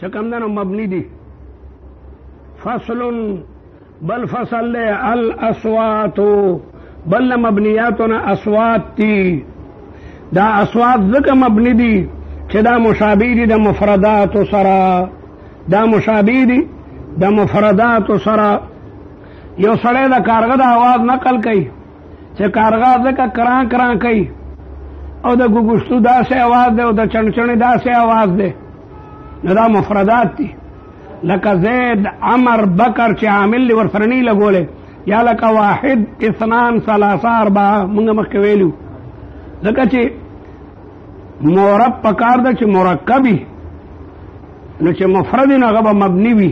چکم دنو مبنی دی. فصل بل فصل دے الاصواتو بل مبنیاتنا اصوات تی. دا اصوات ذکر مبنی دی چه دا مشابه دی دا مفردات سرا. دا مشابه دی دا مفردات سرا. یو سڑے دا کارغه دا آواز نقل کئی چه کارغه ذکر کران کران کئی او دا گوگشتو دا سے آواز دے او دا چنچنی دا سے آواز دے نو دا مفردات تی. لکا زید عمر بکر چه عامل لی ورسرنی لگولے یا لکا واحد اثنان ثلاثہ اربعہ منگا مخویلو لکا چه مورب پکار دا چه مرکبی نو چه مفردی نو غبا مبنی بی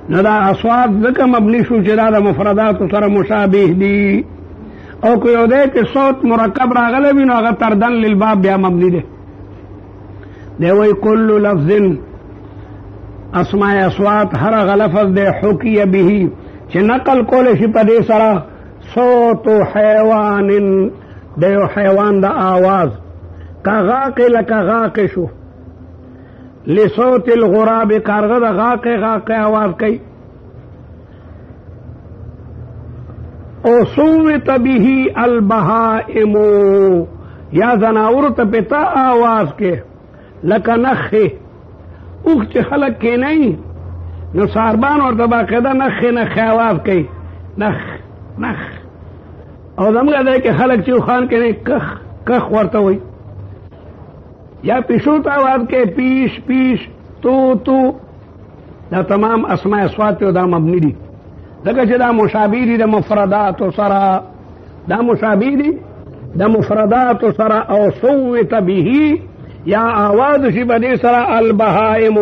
نو دا اصوات ذکر مبنی شو چه دا مفردات سر مشابه دی. او که یو دے که صوت مرکب راغلے بی نو اگر تردن للباب بیا مبنی دے. دے وی کل لفظ اسماء اصوات ہر غلفظ دے حکی بھی چه نقل کولے شی پا دے سرا صوت حیوان دے حیوان دا آواز کا غاق لکا غاق شو لصوت الغراب کارغد غاق غاق آواز کئی او صوت به البہائم یا زناورت پتا آواز کے لکا نخی اوخ چه خلق کے نہیں نو ساربان اور باقاعدہ نخ نخ آواز کئی نخ نخ او دمگا دے کہ خلق چیو خان کے نہیں کخ کخ ورطا ہوئی یا پیشوت آواز کے پیش پیش تو دا تمام اسماء اصوات دا مبنی دی. دکا چه دا مشابه دی دا مفردات سرا دا مشابه دی دا مفردات سرا او صوت به یا آواز شی بدی سرا البہائم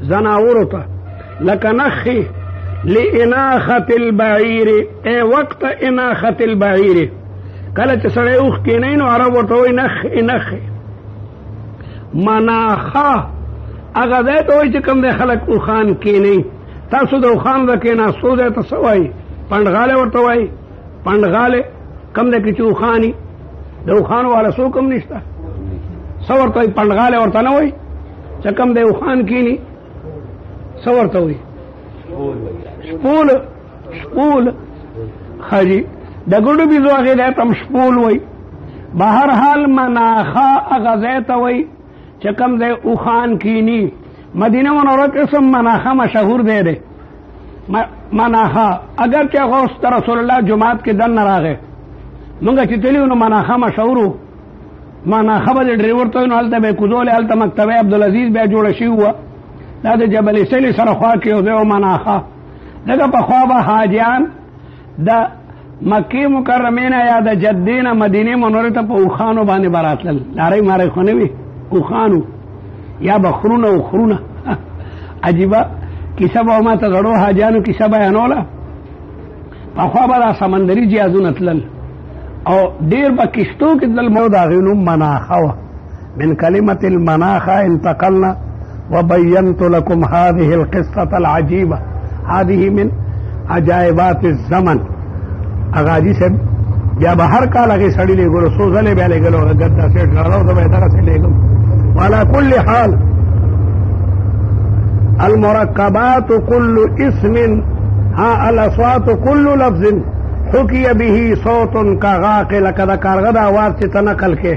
زناورتا لکا نخی لاناخت البعیر اے وقت اناخت البعیر کلچ سڑے اوخ کی نہیں نو عرب ورطوئی نخ نخ مناخا اگا دے تو وی چکم دے خلق اوخان کی نہیں تاسو دے اوخان دا کینا سو دے تسوائی پندغالے ورطوائی پندغالے کم دے کچھ اوخانی دے اوخان والا سو کم نشتا سورتا ہوئی پندغالے ورطا نہ ہوئی چکم دے اوخان کینی سورتا ہوئی شپول شپول خجی دگڑو بھی زو آگے دیتا شپول ہوئی بہرحال مناخا اغزیتا ہوئی چکم دے اوخان کینی مدینہ منورت اسم مناخا مشہور دے دے مناخا اگر کیا غوث رسول اللہ جماعت کے دن نراغے منگا چتلی انہوں مناخا مشہورو مناخا با دے ڈریور تو انہوں حالتا بے کزول حالتا مکتب عبدالعزیز بے جوڑ شی ہوا دا دے جبل سیلی سرخوا کیو دے و مناخا دگا پا خوابا حاجیان دا مکی مکرمین یا دا جدین مدینی منورتا پا اوخانو بانے برات لل لارای مارای خونه بی اوخانو یا بخرون اخرون عجیبا کسا با ما تا غڑو حاجانو کسا بیانولا پا خوابا دا سمندری جیازون اتلل او دیر با کشتو کی دل مود آغینو مناخوا من کلمت المناخا انتقلنا وبینت لکم هذه القصة العجیبة هذه من عجائبات الزمن اغاجی سے بیا بہر کال اگے سڑی لے گلو سوزلے بیا لے گلو گدہ سیٹ لڑو تو بہتر سے لے گلو وعلى كل حال المركبات كل اسم ها الاصوات كل لفظ حكي به صوت كغاق لكذا كارغدا آواز تنقل کے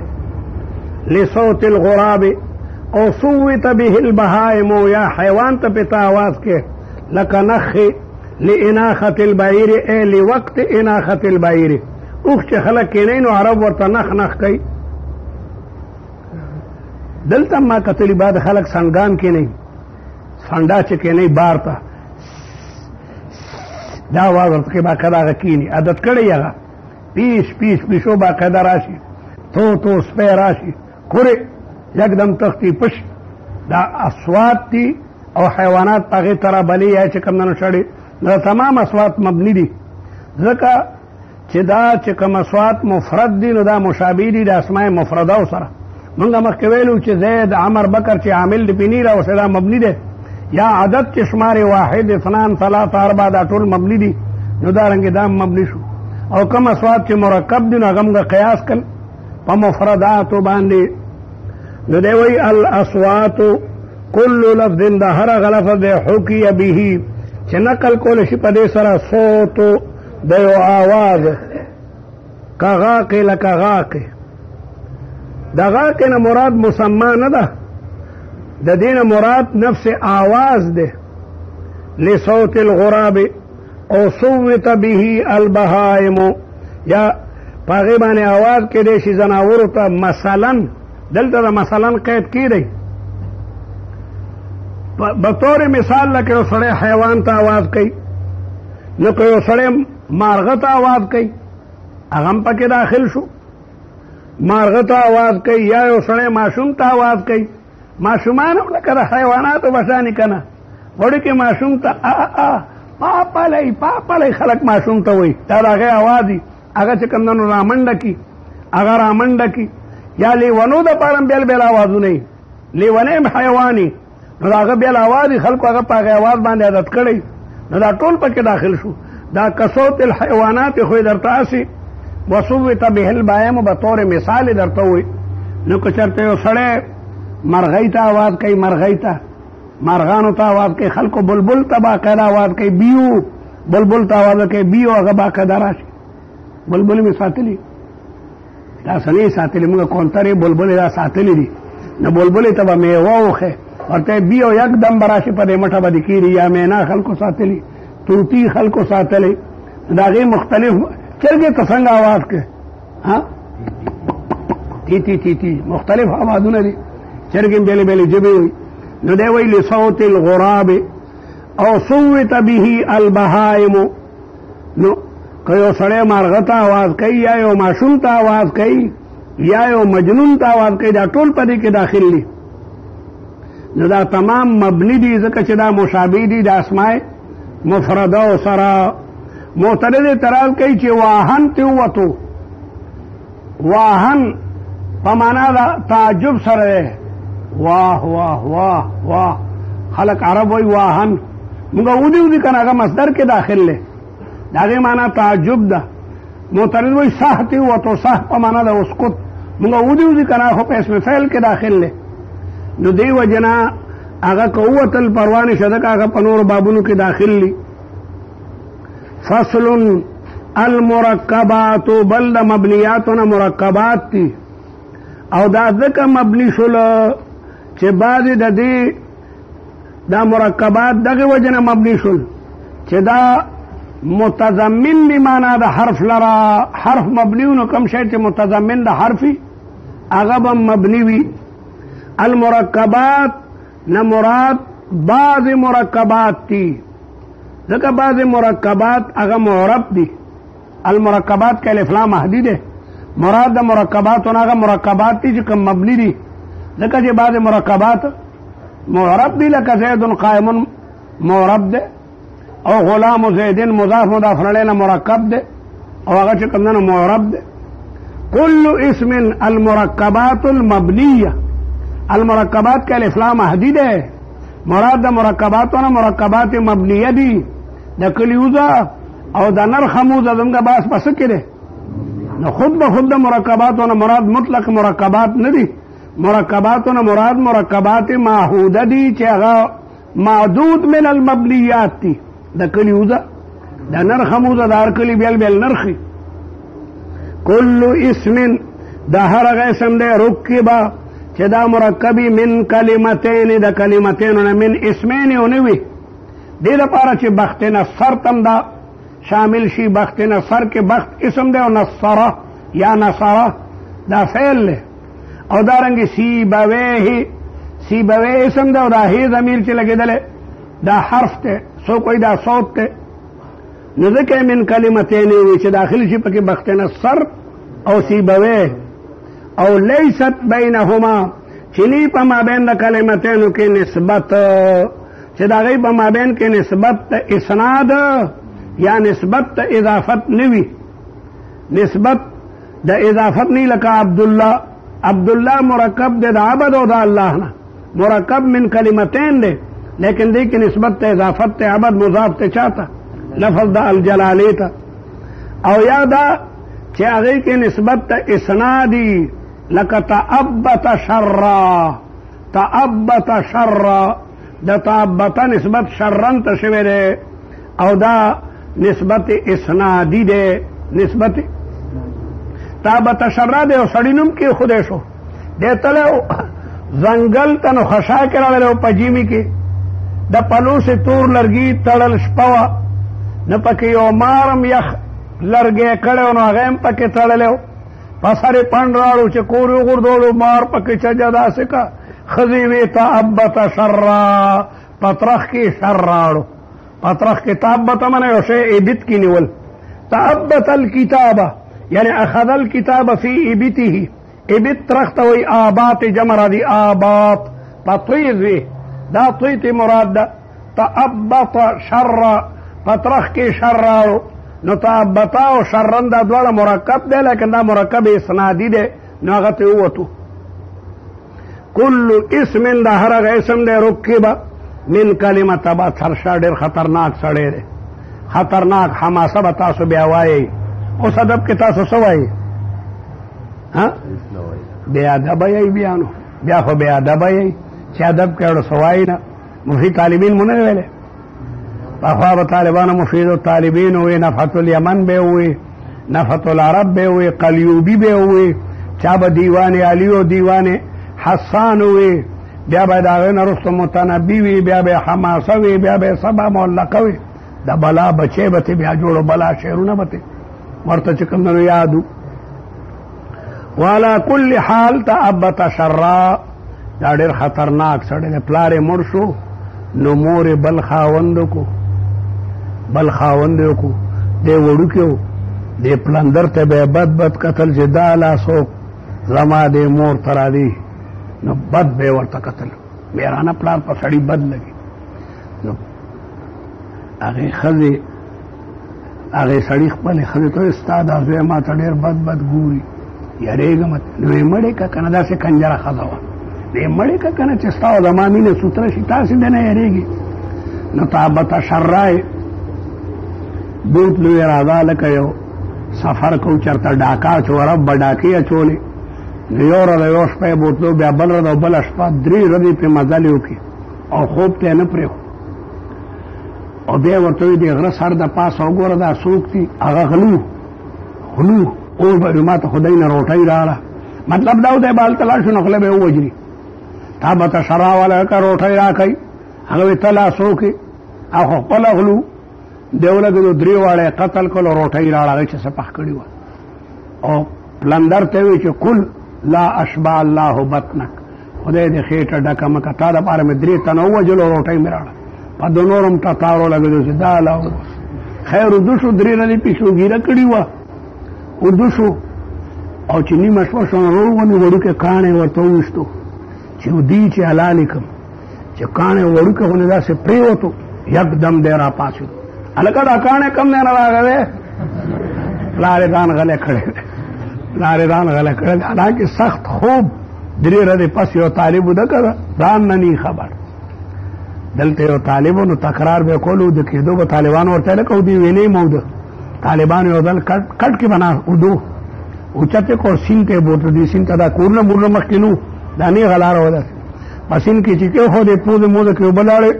لصوت الغراب او صوت به البهائم یا حیوان تپتا آواز کے لك نخ لاناخت البعیر اے لوقت اناخت البعیر اوخ چه خلق کے نہیں نو عرب ورطا نخ نخ کئی دلتا ما قتلی بعد خلق سنگان کے نہیں سنڈا چکے نہیں بارتا دا آواز ورطا کے باقیدہ آگا کینی عدد کڑی آگا پیش پیش پیشو باقیدہ راشی تو سپے راشی کھرے یکدم تختی پش دا اصوات تی او حیوانات پاگی طرح بلی ہے چکم ننو شڑی دا تمام اصوات مبنی دی ذکا چی دا چکم اصوات مفرد دی نو دا مشابه دی دا اسماء مفردہ سرا منگا مخویلو چی زید عمر بکر چی عامل دی پینی را وسی دا مبنی دی یا عدد چی شمار واحد اثنان ثلاث اربع دا طول مبنی دی نو دا رنگی دا مبنی شو او کم اصوات چی مرکب دی نو اغم قیاس کن پا مفرداتو باندی نو دے وی الاصوات کل لفظ دا هر غلفظ دے حکی بیہی چه نقل کول شی پا دے سرا صوتو دیو آواز کا غاقی لکا غاقی دا غاقی نا مراد مسمع ندا دا دین مراد نفس آواز دے لصوت الغراب او صوت بیہی البہائم یا پاغیبان آواز کے دے شی زناورو تا مثلا دلتا دا مثلا قید کی رہی بطور مثال لکه یو سړی حیوان ته آواز کوي نو که یو سړی مارغه ته آواز کوي هغه هم پکې داخل شو مارغه ته آواز کوي یا یو سړی ماشوم ته آواز کوي ماشومان هم لکه د حیواناتو بشانې که نه وړوکې ماشوم ته پاپلی خلک ماشوم ته وایي دا د هغې آواز وي هغه چې کوم دنو رامنډه کي هغه رامنډه کي یا لیونو دپاره هم بېل بېل آوازونه وي لیونی هم حیوان وي نو دا هغه بیل آواز خلکو هغه په هغې آواز باندې عادت کړی نو دا ټول پکې داخل شو دا کصوت الحیوانات خو یې درته هسې وصوت به البهائم بطور مثال یې درته ووایي نو که چېرته یو سړی مرغۍ ته آواز کوي مرغۍ ته مرغانو ته آواز کوي خلکو بلبل ته باقاعده آواز کوي بیو بلبل ته آواز کوي بیو هغه باقاعده راشي بلبل مې ساتلي دا سنې ساتلي موږ کونترې بلبلې دا ساتلي دي نو بلبلې ته به میوه وښې ورته بیو یک دم براشي په دې مټه باندې کیږي یا مینا خلکو ساتلی توتی خلکو ساتلی دا غي مختلف چرګې ته څنګه आवाज کوي ها تی تی تی تی مختلف आवाजونه دي چرګې بیل بیل جبې وي نو دی ویلي صوت الغراب او صوت به البهائم نو که یو سړی مارغه ته आवाज کوي یا یو ماشوم ته आवाज کوي یا یو مجنون ته आवाज کوي دا ټول په دې کې داخل دي نو دا تمام مبنی دی ځکه چې دا مشابه دي د اسماء مفرده او سره معترض اعتراض کوي چې واهن ته وته واهن په معنا دا تعجب سره واه واه واه واه خلق عرب وی واهن موږ ودی کنه هغه مصدر کې داخل له داغه معنا تعجب ده معترض وی صح ته وته صح په معنا دا اسکت موږ ودی کنه خو په اسم فعل کې داخل له نو دی وجنا هغه قوتل پروانه شدک هغه په نور بابونو کې داخل لی فصل المرکبات بل مبنیاتنا مرکبات تی او دا ځکه مبني شول چې بعد د دې دا مرکبات دغه وجنه مبني شول چې دا متضمن دی معنا د حرف لرا حرف مبنیونو کم شی چې متضمن د حرفي هغه به مبني وي المرکبات نہ مراد بعض مرکبات تی ذکر بعض مرکبات اگر معرب دی المرکبات کا الف لام محدی دے مراد دا مرکبات ہونا اگر مرکبات تی جو کم مبنی دی ذکر جی بعض مرکبات معرب دی لکا زید قائم معرب دے او غلام زیدن مضاف مضاف علیہ مرکب دے او اگر چکم دن معرب دے کل اسم المرکبات المبنیہ المرکبات کا الف لام محدود ہے مراد دا مرکبات ہونا مرکبات مبنیہ دی دا کلیوزا او دا نرخموزا دنگا باس بس کرے خود بخود دا مرکبات ہونا مراد مطلق مرکبات ندی مرکبات ہونا مراد مرکبات معہودہ دی چاہا معدود من المبنیات تی دا کلیوزا دا نرخموزا دا ارکلی بیل بیل نرخی کل اسم دا ہر غیسم دے رکبا چې دا مرکبی من کلمتین دا کلمتین من اسمین اونوی دی دا پارا چې بخت نصر تم دا شامل شي بخت نصر کے بخت اسم دے و نصرہ یا نصرہ دا فعل لے او دارنگی سی بوے اسم دے و دا ہی ضمیر چی لگی دلے دا حرف تے سو کوئی دا صوت تے نذکر من کلمتین وی چې داخل شي پکی بخت نصر او سی بوے او لیست بینهما چنی پا مابین دا کلمتینو کی نسبت چی دا غی پا مابین کی نسبت اسناد یا نسبت اضافت نوی نسبت دا اضافت نی لکا عبداللہ مرکب دے دا عبد و دا اللہ نا مرکب من کلمتین دے لیکن دے کی نسبت اضافت عبد مضاف تے چاہتا لفظ دا الجلالی تا او یا دا چی اغی کی نسبت اسنادی لکا تأبت شرا تعبت شر د تعبت نسبت شرن ته شوی دی او دا نسبت اسنادی دی نسبت تعبت شر دی او سړی نوم کې خدای شو دی تلو زنګل ته نو خشا کې راغلی په جیمي کې د پلوسې تور لرګي تړل شپه وه نه پکې یو مارم یخ لرګی کړی نو هغه هم پکې تړلی و په سر یې پنډ راړو چې کور یې وغورځولو مار پکې چجه داسې که ښځې وې تعبت شره پترخ کې شر راړو پترخ کې تعبت منه یو شی ایبت کې نیول تعبت الکتابه یعنی اخذ الکتاب فی ایبته ایبت ترخته وی آبات جمع را دی آبات په طیز وی دا طیت مراد ده تعبت شر پترخ کې شر راړو نو تعبتا او شرن دا دواړه مرکب دی لیکن دا مرکب اسنادي دی نو هغه ته ووتو کل اسم دا هر هغه اسم دی رکبه من کلمه تبا سرشا ډېر خطرناک سړی دی خطرناک حماسه به تاسو بیا وایئ اوس ادب کې تاسو څه وایئ بې ادبه یئ بیا نو بیا خو بې ادبه یئ چې ادب کې اړو څه وایي نه مفید طالبین مو نه ویلی پخوا به طالبانو مفید الطالبین وی نفحت الیمن به وی نفحت العرب به وی قلیوبی به وی چا به دیوان علی و دیوان حسان وی بیا به د هغې نه وروسته متنبي وي بیا به حماسه وي بیا به سبا معلقه وي د بلا بچی به تې بیا جوړو بلا شعرونه به تې ورته چې کوم نه یادو وعلى کل حال تعبت شرا دا ډېر خطرناک سړی دی پلار یې مړ شو نو مور یې بل خاوند کو بل خاوند یې کو دی وړوکی و دی پلندر ته به بد بد کتل چې دا لاسو زما دی مور ته راځي نو بد به ورته کتل میرانه پلار په سړي بد لګي نو هغې ښځې هغې سړي خپلې ښځې ته ستا دا زوی ما ته ډېر بد بد ګوري یارېږم نو یې مړې که که نه داسې کنجره ښځه وه نو یې مړې که که نه چې ستا او زما مینه سوتره شي تاسې دې نه یارېږي نو تعبت شرای بوتلو یې راځه لکه یو سفر کو چېرته ډاکا اچو رب به ډاکې اچولې نو یو ورځ یو شپه یې بوتلو بیا بل ورځ او بله شپه 3 ورځې پرې مزلې وکړي او خوب ته یې نه پرېښو او بیا ورته وایي د غره سر د پاسه وګوره دا څوک دي هغه غلو اوس به ما ته خدای نه روټۍ راړه مطلب دا و دی به هلته لاړ شو نو خوله به یې ووجري تا به ته شرا والا که روټۍ راکوي هغه وایي ته لا څوک یې او خو خپله غلو دی ولګېدو 3 واړه یې قتل کړل او روټۍ راړه هغې چې څه پخ کړي وه او پلندر ته وایي چې کل لا اشبع الله بطنک خدای دې خېټه ډکه مه که تا دپاره مې 3 تنه ووجلو او روټۍ مې راړه په دو نورم ټټارو لګېدو چې دا لا خیر اردو شو 3 ورځې پیشوګیره کړې وه اردو شو او چې نیمه شپه شو نو روغونې وړوکې کاڼې ورته وویشتو چې دی چې حلالې کړم چې کاڼې وړوکې غونې داسې پرېوتو یکدم دی را پاڅېدو هلکه دا کاڼې کم دی نه راغلی پلار یې ځان غلی کړی دی پلار یې ځان غلی کړی دی حالانکې سخت خوب 3 ورځې پس یو طالب وده که ځان نه نی خبر دلته یو طالب نو تکرار به کولو د کېدو به طالبان ورته لکه ودې ویلې موده طالبان یو ځل کټ کې بنا اودو اوچته کو سین ته بوتل دي سین ته دا کورنه مورنه مخکې نو دا نه غلاره وده پسین کې چې کې خو دې پوز موده کې وبلاړې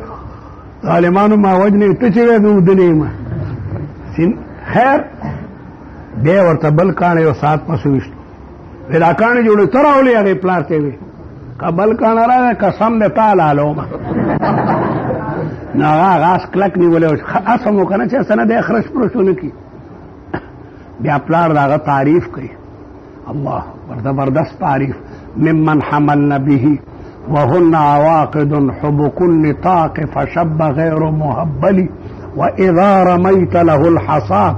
طالبانو ما وجنه ته چې ودو دنه ما سین خیر بیا ورته بل کانه یو سات پسو وشت ودا کانه جوړ تر اولې هغه پلار ته وي قبل کانه را قسم دې تعالی لوما نه غاس کلک نیولې اسمو کنه چې سند اخرش پروشونه کی بیا پلار داغه تعریف کوي الله زبردست تعریف ممن حملنا به وهن عواقد حبك النطاق فشب غير مهبل واذا رميت له الحصاة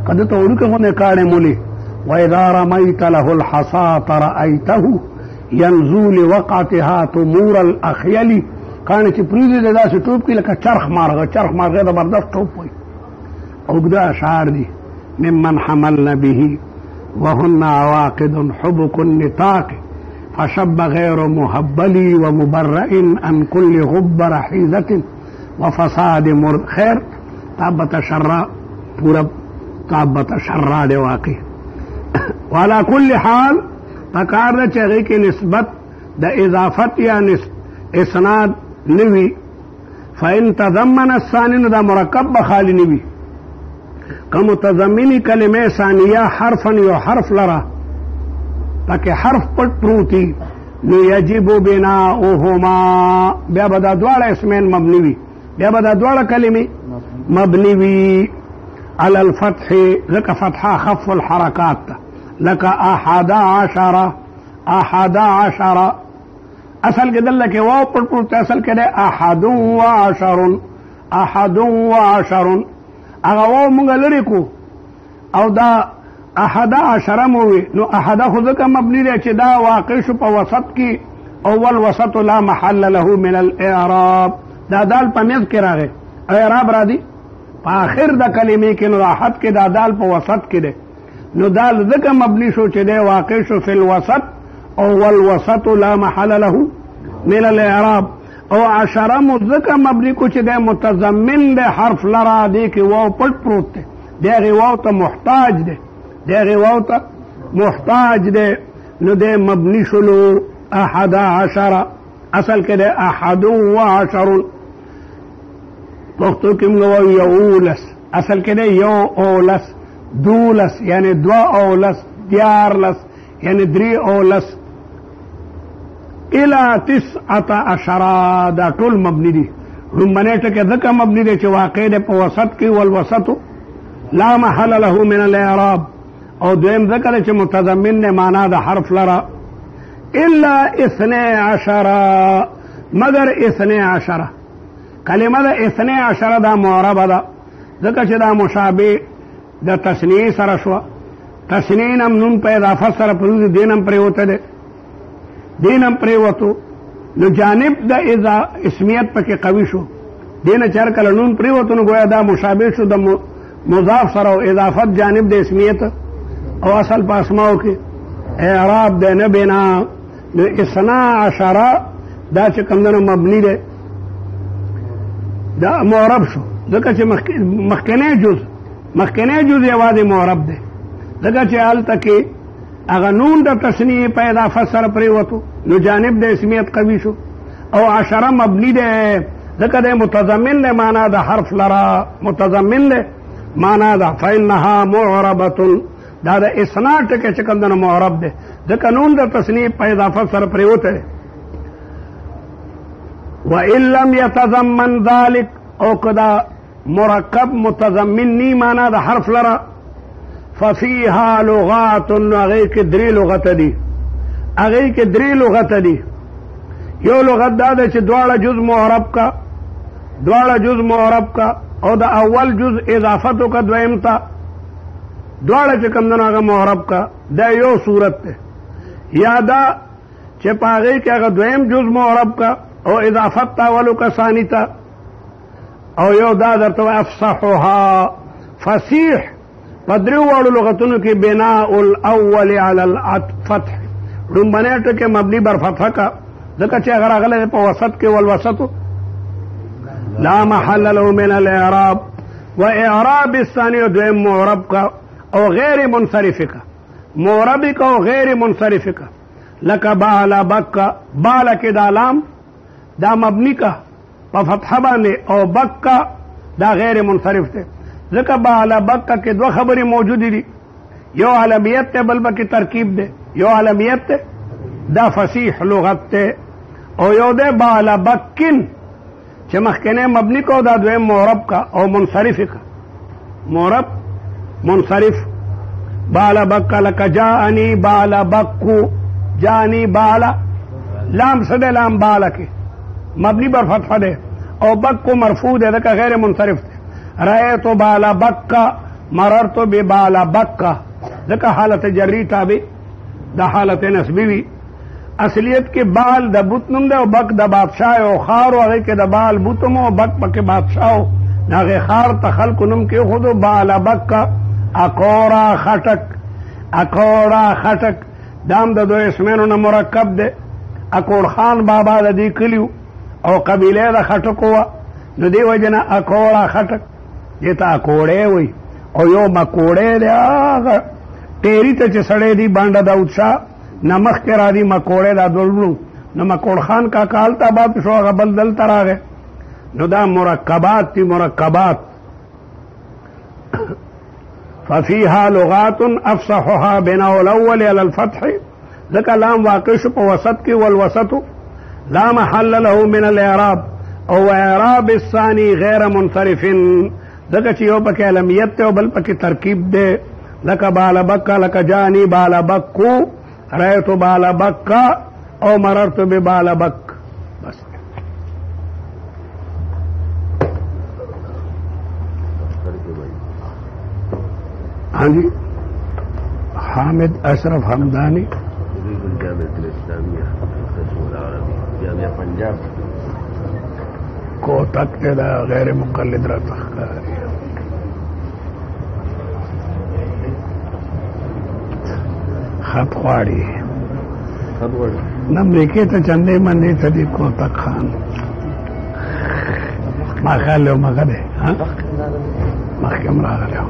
قد تورك هنا كان مولي واذا رميت له الحصاة رايته ينزو لوقعتها تمور الاخيل کانه چې پریزي د داسې ټوپ کې لکه چرخ مارغه زبردست ټوپ وي اوږده اشعار دي ممن حملنا به وهن عواقد حبك النطاق فشب غير مهبل ومبرئ عن كل غب رحيزة وفساد خير تابت شراء پورا تابت شراء دی واقع وعلى كل حال پکار ده چې هغې کې نسبت د اضافت یا اسناد نوی فإن تضمن الثاني دا مرکب بخالی نوی که متضمنی کلمه ثانیه حرفا یو حرف لرا تاکہ حرف پٹ پروتی نو یجب بناؤهما بیا بدا دوار اسمین مبنی وی بیا بدا دوار کلمه مبنی وی على الفتح لك فتحة خف الحركات لك 11 اصل کے دل کے واو پڑ پڑ اصل کے 11 اگا واو مونږ لري کو او دا 11 موي نو 11 خو ځکه مبني دی چې دا واقع شو په وسط کې اول وسط لا محل له من الاعراب دا دال په مېز کې راغی اعراب را دي په اخر د کلمې کې نو راحت کې دا دال په وسط کې دی نو دال ځکه مبني شو چې دی واقع شو فی الوسط اول وسط لا محل له من الاعراب او 10 ځکه مبني کو چې دی متضمن دی حرف لرا دی کې واو پټ پروت دی دغه واو ته محتاج دی دغه واو ته محتاج دی نو دی مبني شلو 11 اصل کې دی 11 پښتو کې موږ وایو یولس اصل کې دی یو اولس دولس یعنی دوا اولس دیارلس یعنی 3 اولس الى 19 دا ټول مبني دي لومبنه ټکي ځکه مبني دي چې واقع دی په وسط کې والوسط لا محل له من الاعراب او دویم ذکر چې متضمن نه معنا د حرف لرا الا 12 مگر 12 کلمه د 12 دا معربه ده ځکه چې دا مشابه د تسنیه سره شو تسنیه نم نون په اضافه سره په دینم پریوته ده دینم پریوتو نو جانب د اذا اسمیت پکې قوي شو دینه چر کله نون پریوتو نو گویا دا مشابه شو د مضاف سره او اضافت جانب د اسمیت او اصل په اسماء کې اعراب ده نه بنا 12 دا چې کومنه مبني ده دا معرب شو ځکه چې مخکنی جز یوازې معرب ده ځکه چې هلته کې هغه نون د تسنیه په اضافه سره پریوتو نو جانب د اسمیت قوي شو او 10 مبني ده ځکه د متضمن له معنا د حرف لرا متضمن له معنا ده فإنها معربه دا د اسناد ټکي چې کومه معرب ده ځکه نون د تسنیه په اضافه سره پریوته وإن لم يتضمن ذلك او کدا مرکب متضمن نی معنا د حرف لرا ففيها لغات اغه کې 3 لغت دي اغه کې 3 لغت دي یو لغت دا چې دواړه جز معرب کا او د اول جز اضافتو کا دویم تا دواړه چې کوم نه هغه معرب کا دا یو صورت ده یا دا چې پاغه کې هغه دویم جز معرب کا او اضافت تا اولو کا ثانی تا او یو دا درته افصحها فصیح پدریو واړو لغتونو کې بناء الاول على الفتح لومبنه ټکي مبني بر فتح کا ځکه چې هغه راغله په وسط کې والوسط لا محل له من الاعراب واعراب الثاني دویم معرب کا او غیر منصرف کا معرب کا او غیر منصرف کا لك بالا بکا بالا کې دا لام دا مبني کا په فتح باندې او بکا دا غیر منصرف ته ځکه بالا بکا کې دوه خبرې موجودې دي یو علمیت ته بل بکې ترکیب ده یو علمیت ته دا فصیح لغت ته او یو ده بالا بکن چې مخکنه مبني کو دا دویم معرب کا او منصرف کا معرب منصرف بالا بکا لک جاءنی بالا بکو جانی بالا لام صدے لام بالا کے مبنی بر فتح دے او بکو مرفوع دے دکا غیر منصرف دے رأیتو بالا بکا مررتو بی بالا بکا دکا حالت جری تابع دا حالت نسبی وی اصلیت کے بال دا بوتنم دے او بک دا بادشاہ او خارو اگے کے دا بال بوتم او بک پک بادشاہ ناغے خار تخلق نم کے خودو بالا بکا اکورا خٹک دام د دو اسمینو نه مرکب ده اکوړ خان بابا د دې کلیو او قبیله د خټکو نو دی وجنه اکوړه خټک دته اکوړې وي او یو مکوړې ده هغه ټيري ته چې سړې دی باندې دا اوڅا نمخ کې را دي مکوړې دا دولو نو مکوړ خان کا کال ته باب شو هغه بل دلته راغی نو دا مرکبات دي مرکبات ففيها لغات افصحها بناء الاول على الفتح ذکر لام واقع شو په وسط کې والوسط لا محل له من الاعراب او اعراب الثاني غیر منصرف ذکر چې یو پکې علمیت او بل پکې ترکیب ده لك بال بکا لك جاني بال بکو رأيت بال بکا او مررت ببال بک بس ہاں جی حامد اشرف حمدانی جامعہ پنجاب کو تک غیر مقلد رہتا خط خواڑی نمریکے ته چندے مندے تدی کو تک خان ما خیال له مغده ها محکم راغله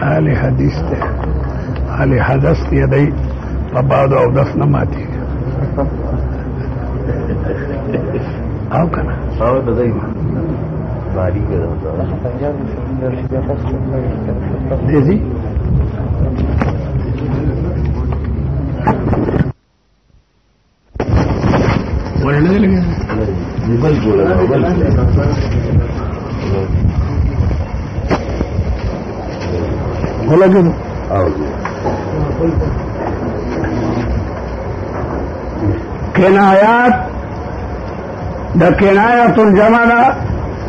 اهل حدیث ته اهل حدث دی په بعد او دفن ماتي او کنه او د دې باری کړه دې ورنه لګي بل جوړه بل ولګو او کنایات د کنایت الجمع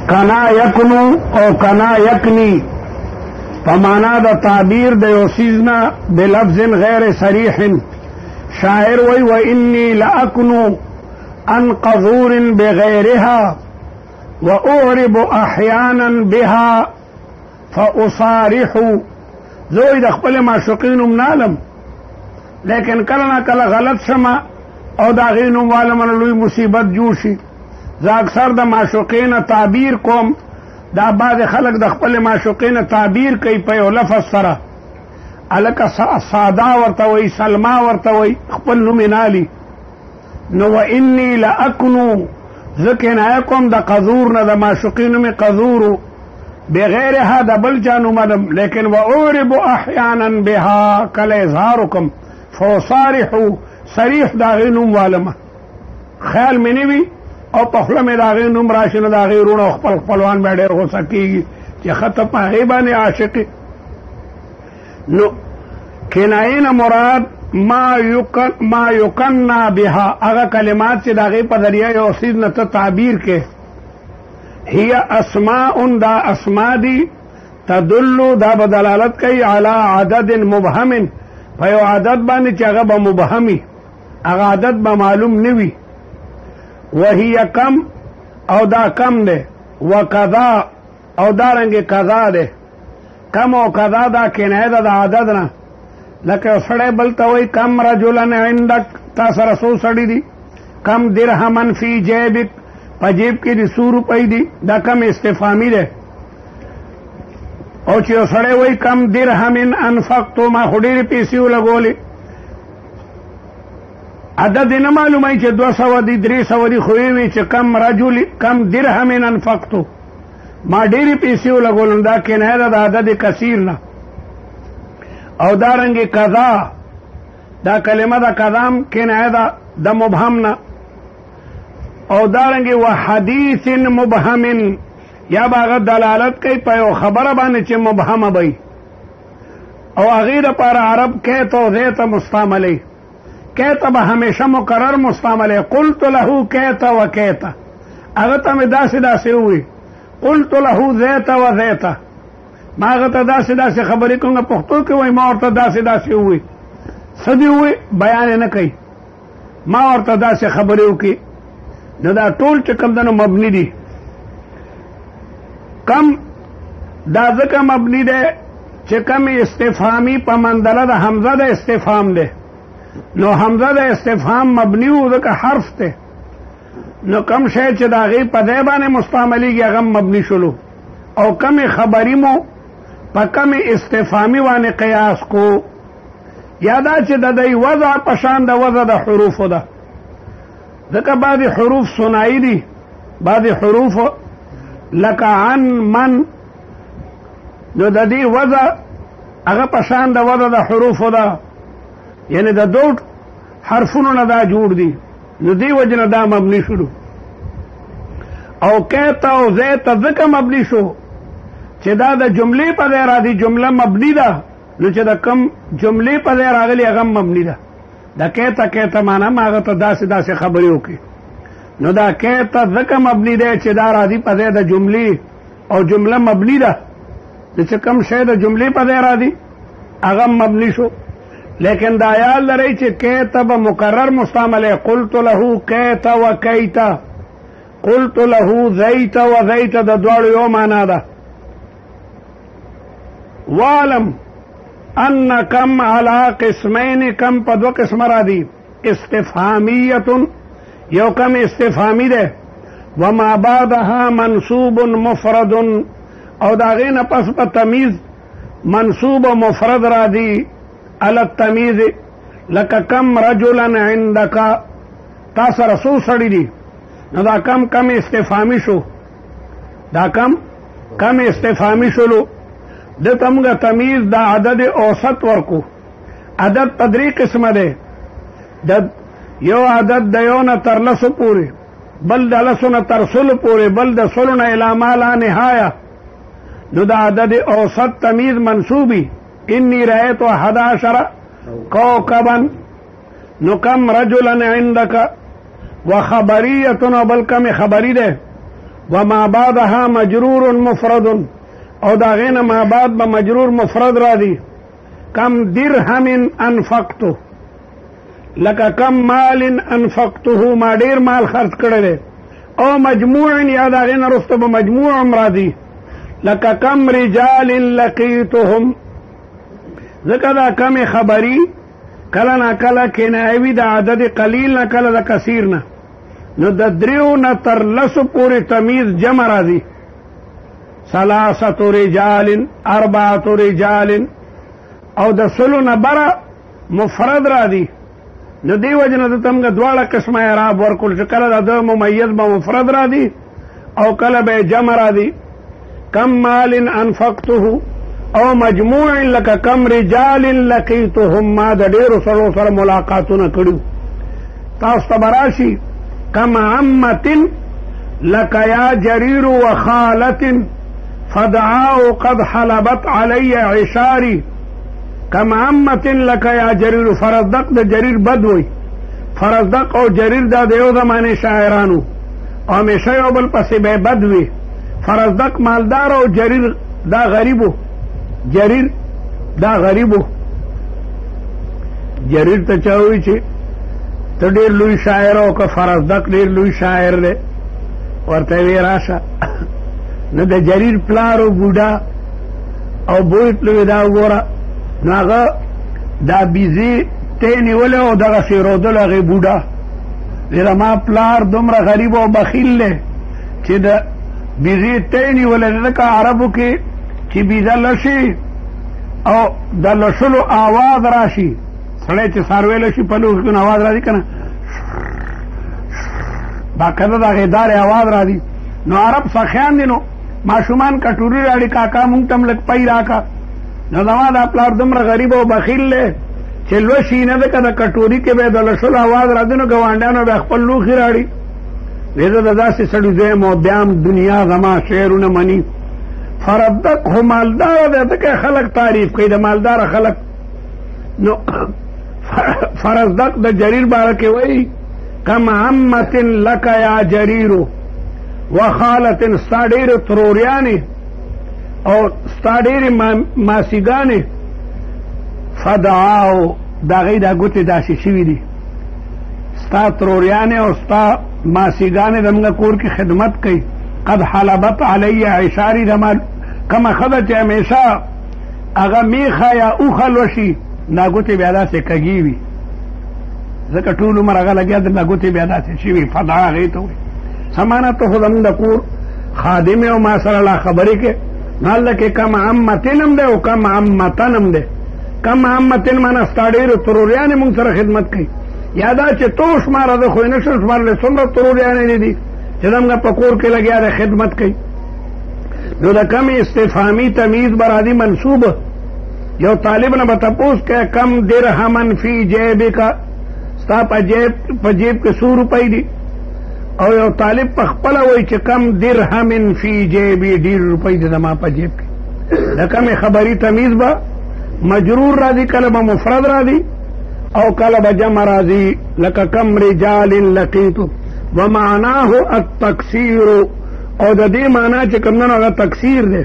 کنا یکنو او کنا یکنی پمانا د تعبیر د یو سیزنا بلفظ غیر صریح شاعر وی و انی لاکنو عن قذور بغيرها وأعرب أحيانا بها فأصارح زوی د خپل معشوقین منالم لیکن کله کله غلط شمه او دا غینو والمن لوی مصیبت جوړ شي زه اکثر د معشوقین تعبیر کوم دا بعض خلک د خپل معشوقین تعبیر کوي په یو لفظ سره الکه ساده ورته وي سلما ورته وي خپل نوم نالي نو و انی لاکنو ذکنه کوم د قذور نه د معشوقین می قذورو بغیرها د بل جانو مدم لیکن و اورب احیانا بها کل اظهارکم فصارحو صریح دا غینوم والما خیال منی وی او پخله می دا غینوم راشنه دا غیرونه خپل خپلوان به ډیر غوسه کیږي چې خطه په غیبانه عاشقی نو کنایه مراد ما یکنا بها هغه کلمات چې دا غي په ذریعہ یو سیز نه تعبیر کې هي اسماء دا اسماء دي تدل دا بدلالت کوي علی عدد مبهم په یو عدد باندې چې هغه به مبهمي هغه عدد به معلوم نوي وهي کم او دا کم ده وکذا او دارنګه قضا ده کم او قضا دا کنایه ده د عدد نه لکه سړی بل ته وایي کم رجلن عندک تا سره څو سړي دي کم درهمن فی جیبک په جیب کې د 100 روپۍ دي دا کم استفهامي ده او چې یو سړی وایي کم درهمن انفقتو ما خو ډېرې پیسې ولګولې عدد نه معلوموي چې 200 دي 300 دي خو یې وي چې کم درهمن انفقتو ما ډېرې پیسې ولګولم دا کنایه ده د عدد کثیر نه او دارنګه قضا دا کلمه دا قضام کنایه ده د مبهم نه او دارنګه وحدیث مبهم یا باغ دلالت کوي په یو خبره باندې چې مبهمه وي او هغه لپاره عرب کہت او ذات مستعمله کہت به همیشه مکرر مستعمله قلت له کہت و کہت هغه ته داسې وي قلت له ذات و ذات ما هغه ته داسې خبرې کوم پښتو کې وای ما ورته داسې وي سدي وي بیان نه کوي ما ورته داسې خبرې وکي نو دا ټول چې کوم دنو مبني دي کم دا ځکه مبني ده چې کم استفهامي په منزله د حمزه د استفهام ده نو حمزه د استفهام مبني و ځکه حرف ده نو کم شی چې دا غي په ځای باندې مستعمليږي هغه مبني شلو او کم خبري مو په کم استفهامي باندې قیاس کو یادا چې د دې وضع په شان د وضع د حروف ده ځکه بعضې حروف ثنایی دي، بعضې حروف لکه عن من، نو د دې وضع هغه په شان د وضع د حروفو ده، یعنی د دوه حرفونو نه دا جوړ دي، نو دې وجه نه دا مبني شولو. او کیته او زیته ځکه مبني شو چې دا د جملې په ځای راځي، جمله مبني ده، نو چې د کم جملې په ځای راغلي هغه مبني ده. دا کیته معنا ما هغه ته داسې خبرې وکړي، نو دا کیته ځکه مبني دی چې دا راځي په ځای د جملې، او جمله مبني ده، چې کم شی د جملې په ځای راځي هغه مبني شو. لیکن دا یاد لرئ چې کیته به مکرر مستعمله، قلت له کیته و کیته، قلت له زیت و زیت، د دواړو یو معنا ده. وعلم ان کم علی قسمین، کم په دو قسم را دي، استفهامیت یو کم استفهامی ده، وما بعدها منصوب مفرد، او دا غینه پس په تمیز منصوب و مفرد را دي علی التمیز، لکه کم رجلا عندک، تا سره څو سړي دي، نو دا کم استفهامی شو، دا کم استفهامی شولو. دته موږ تمیز دا عدد اوسط ورکو. عدد په درې قسمه دی، یو عدد د یو نه تر لسو پورې، بل د لسو نه تر سلو پورې، بل د سلو نه الی ما لا نهایه. نو دا عدد اوسط تمیز منصوبی، انی رأیت 11 کوكبا، نو کم رجلا عندک، وخبریت، و بل کم خبری ده، وما بعدها مجرور مفرد، او دا غینه ما بعد به مجرور مفرد را دی، کم درهم انفقتو، لکه کم مال انفقته، ما ډیر مال خرج کړی دی، او مجموع یا دا غینه رسته به مجموع را دی، لکه کم رجال لقیتهم. ځکه دا کم خبری کله نا کله کنایوي د عدد قلیل نه، کله د کثیر نه، نو د دریو نه تر لسو پورې تمیز جمع راځي، ثلاثه رجال، 4 رجال، او د سلو نه بره مفرد راځي. نو دی وجه نه د تمګه دواړه قسمه اعراب ورکول چې کله د ممیز به مفرد راځي او کله به جمع راځي. کم مال انفقته، او مجموع لکه کم رجال لقیتهم، ما د ډیرو سړو سره ملاقاتونه کړي. تاسو ته براشي کم عمت لك یا جریر وخالت فدعاء قد حلبت علی عشاری. کم عمت لك یا جریر، فرزدق د جریر بدوي، فرزدق او جریر دا د یو زمانه شاعرانو، او همیشه یو بل پسې به بدوي. فرزدق مالدار او جریر دا غریبو، جریر دا غریبو. جریر ته چاوي چې ته ډېر لوی شاعر او که فرزدق ډېر لوی شاعر دی، ورته وی راشه. نه د جریر پلار او بوډا او بوی تلوي دا وګوره، نو هغه دا بیزي ته نیولې او دغسې رودل هغې بوډا وی زما پلار دومره غریب او بخیل دی چې د بیزي ته نیولې. ځکه عربو کې چې بیزه لشي او د لشلو آواز راشي، سړی چې څاروی لشي په لوښ کې آواز راځي که نه، باقاعده د هغې دارې آواز راځي. نو عرب سخیان دي، نو ماشومان کټوري راړي، کاکا مونږ ته هم لږ پی راکړه. نو زما دا پلار دومره غریب او بخیل دی چې لوشي نه ده، که د کټوري کې به د لشلو آواز راځي نو ګاونډیانو به خپل لوښي راړي. وی زه د داسې سړي زوی یم او بیا هم دنیا زما شعرونه مني. فرزدق خو مالدار دی، ځکه خلک تعریف کوي د مالداره خلک. نو فرزدق د جریر باره کې وایي کم عمت لک یا جریرو وخالت، ستا ډېرې تروریانې او ستا ډېرې ماسیګانې، فدعاو د هغې دا ګوتې داسې شوي دي، ستا تروریانې او ستا ماسیګانې زموږ کور کې خدمت کوي. قد حلبت علی عشاری، زما کومه ښځه چې همیشه هغه میخه یا اوښه لوشي، دا ګوتې بیا داسې کږې وي، ځکه ټول عمر هغه لګیا دی، دا ګوتې بیا داسې شوي. فدعا هغې ته وایي. سمانه ته خو زموږ د کور خادمې او ما سره لا خبرې کې، نو هلته کې کم عمتن هم دی او کم عمتن هم دی. کم عمتن معنی ستا ډېرې تروریانې مونږ سره خدمت کوي، یادا چې تو شماره ده خو نه شم شمارلی څومره تروریانې دي چې زموږ په کور کې لګیا دی خدمت کوي. نو د کم استفهامي تمیز به راځي منصوب. یو طالب نه به تپوس کوي کم درهمن فی جیبک، ستا په جیب کې 100 روپۍ دي، او یو طالب په خپله وایي چې کم درهمن فی جیبی، ډېر روپۍ دي زما په جیب کې. د کمې خبري تمیز به مجرور راځي، کله به مفرد راځي او کله به جمع راځي، لکه کم رجال لقیتو ومعناه التکثیر، او د دې معنا چې کوم نه هغه تکثیر دی.